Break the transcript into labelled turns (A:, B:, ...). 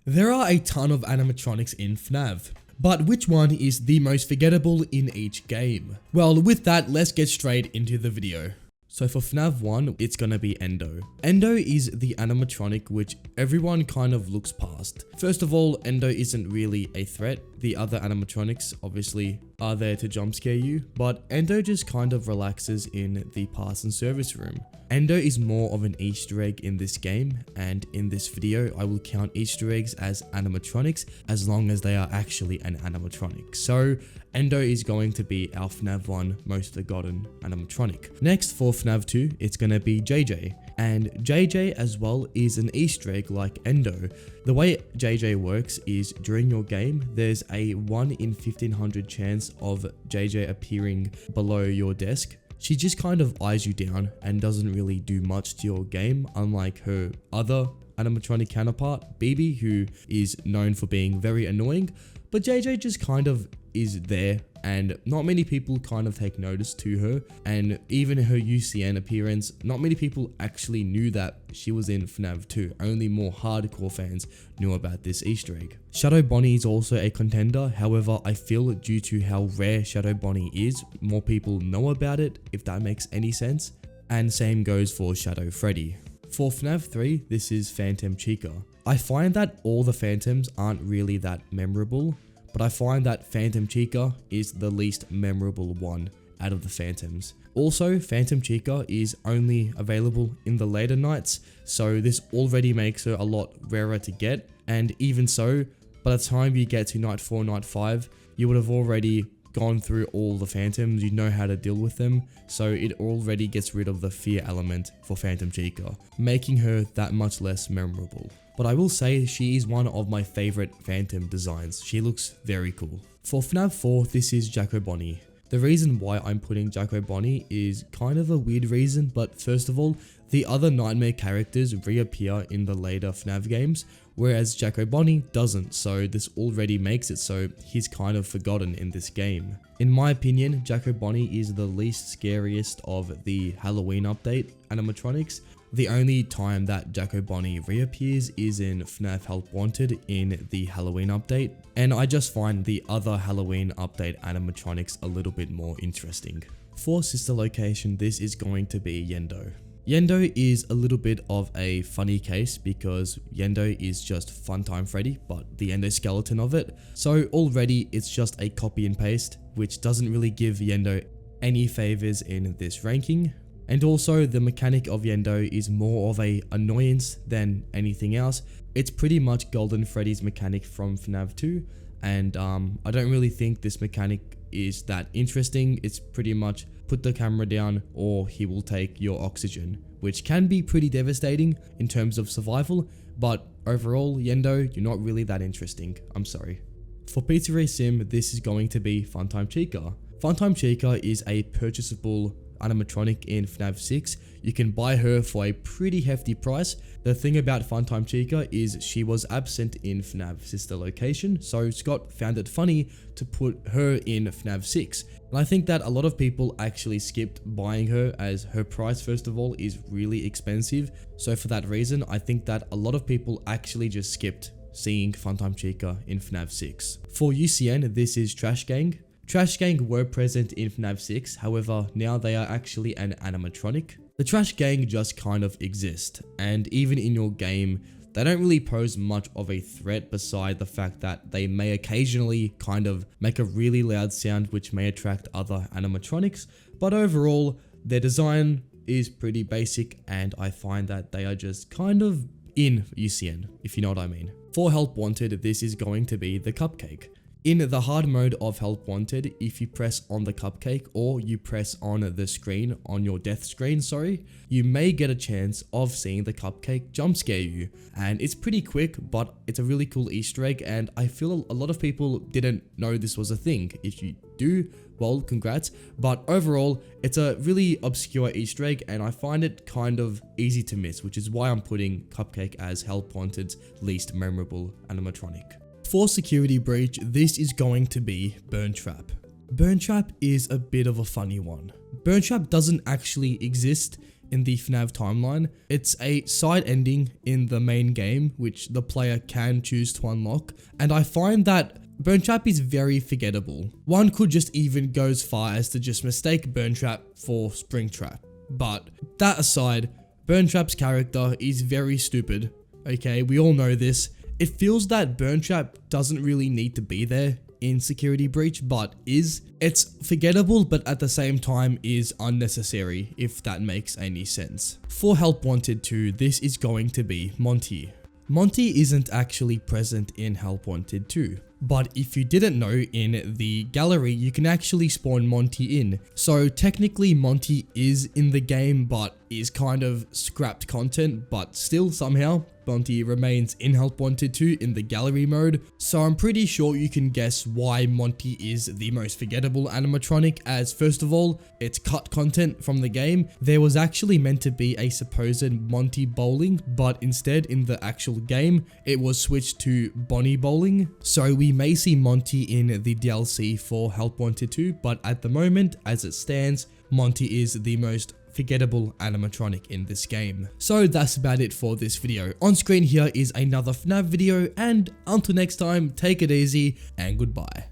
A: There are a ton of animatronics in FNAF, but which one is the most forgettable in each game? Well, with that, let's get straight into the video. So for FNAF 1, it's gonna be Endo. Endo is the animatronic which everyone kind of looks past. First of all, Endo isn't really a threat. The other animatronics obviously are there to jump scare you, but Endo just kind of relaxes in the parts and service room. Endo is more of an Easter egg in this game, and in this video I will count Easter eggs as animatronics as long as they are actually an animatronic. So Endo is going to be our FNAF 1 most forgotten animatronic. Next for FNAF 2, it's gonna be JJ. And JJ as well is an Easter egg like Endo. The way JJ works is during your game, there's a 1 in 1500 chance of JJ appearing below your desk. She just kind of eyes you down and doesn't really do much to your game, unlike her other animatronic counterpart, BB, who is known for being very annoying. But JJ just kind of is there, and not many people kind of take notice to her, and even her UCN appearance, not many people actually knew that she was in FNAF 2, only more hardcore fans knew about this Easter egg. Shadow Bonnie is also a contender, however I feel due to how rare Shadow Bonnie is, more people know about it, if that makes any sense, and same goes for Shadow Freddy. For FNAF 3, this is Phantom Chica. I find that all the Phantoms aren't really that memorable, but I find that Phantom Chica is the least memorable one out of the Phantoms. Also, Phantom Chica is only available in the later nights, so this already makes her a lot rarer to get, and even so, by the time you get to night 4, night 5, you would have already gone through all the Phantoms, you know how to deal with them, so it already gets rid of the fear element for Phantom Chica, making her that much less memorable. But I will say she is one of my favorite Phantom designs. She looks very cool. For FNAF 4, this is Jacko Bonnie. The reason why I'm putting Jacko Bonnie is kind of a weird reason, but first of all, the other Nightmare characters reappear in the later FNAF games, whereas Jacko Bonnie doesn't, so this already makes it so he's kind of forgotten in this game. In my opinion, Jacko Bonnie is the least scariest of the Halloween update animatronics. The only time that Jacko Bonnie reappears is in FNAF Help Wanted in the Halloween update, and I just find the other Halloween update animatronics a little bit more interesting. For sister location, this is going to be Yendo. Yendo is a little bit of a funny case because Yendo is just Funtime Freddy, but the endoskeleton of it. So already it's just a copy and paste, which doesn't really give Yendo any favors in this ranking. And also the mechanic of Yendo is more of a annoyance than anything else. It's pretty much Golden Freddy's mechanic from FNAF 2, and I don't really think this mechanic is that interesting. It's pretty much put the camera down or he will take your oxygen, which can be pretty devastating in terms of survival, but overall Yendo, you're not really that interesting, I'm sorry. For Pizzeria Sim, this is going to be Funtime Chica. Funtime Chica is a purchasable animatronic in FNAF 6. You can buy her for a pretty hefty price. The thing about Funtime Chica is she was absent in FNAF sister location, so Scott found it funny to put her in FNAF 6. And I think that a lot of people actually skipped buying her as her price, first of all, is really expensive. So for that reason, I think that a lot of people actually just skipped seeing Funtime Chica in FNAF 6. For UCN, this is Trash Gang. Trash Gang were present in FNAF 6, however, now they are actually an animatronic. The Trash Gang just kind of exist, and even in your game, they don't really pose much of a threat beside the fact that they may occasionally kind of make a really loud sound which may attract other animatronics, but overall, their design is pretty basic, and I find that they are just kind of in UCN, if you know what I mean. For Help Wanted, this is going to be the Cupcake. In the hard mode of Help Wanted, if you press on the cupcake or you press on the screen, on your death screen, you may get a chance of seeing the cupcake jump scare you. And it's pretty quick, but it's a really cool Easter egg, and I feel a lot of people didn't know this was a thing. If you do, well, congrats. But overall, it's a really obscure Easter egg, and I find it kind of easy to miss, which is why I'm putting Cupcake as Help Wanted's least memorable animatronic. For Security Breach, this is going to be Burntrap. Burntrap is a bit of a funny one. Burntrap doesn't actually exist in the FNAF timeline. It's a side ending in the main game, which the player can choose to unlock, and I find that Burntrap is very forgettable. One could just even go as far as to just mistake Burntrap for Springtrap. But that aside, Burntrap's character is very stupid. Okay, we all know this. It feels that Burntrap doesn't really need to be there in Security Breach, but it's forgettable, but at the same time is unnecessary, if that makes any sense. For Help Wanted 2, this is going to be Monty. Monty isn't actually present in Help Wanted 2. But if you didn't know, in the gallery, you can actually spawn Monty in. So technically Monty is in the game, but is kind of scrapped content, but still somehow Monty remains in Help Wanted 2 in the gallery mode. So I'm pretty sure you can guess why Monty is the most forgettable animatronic, as first of all, it's cut content from the game. There was actually meant to be a supposed Monty bowling, but instead in the actual game, it was switched to Bonnie bowling. So we may see Monty in the DLC for Help Wanted 2, but at the moment, as it stands, Monty is the most forgettable animatronic in this game. So that's about it for this video. On screen here is another FNAF video, and until next time, take it easy and goodbye.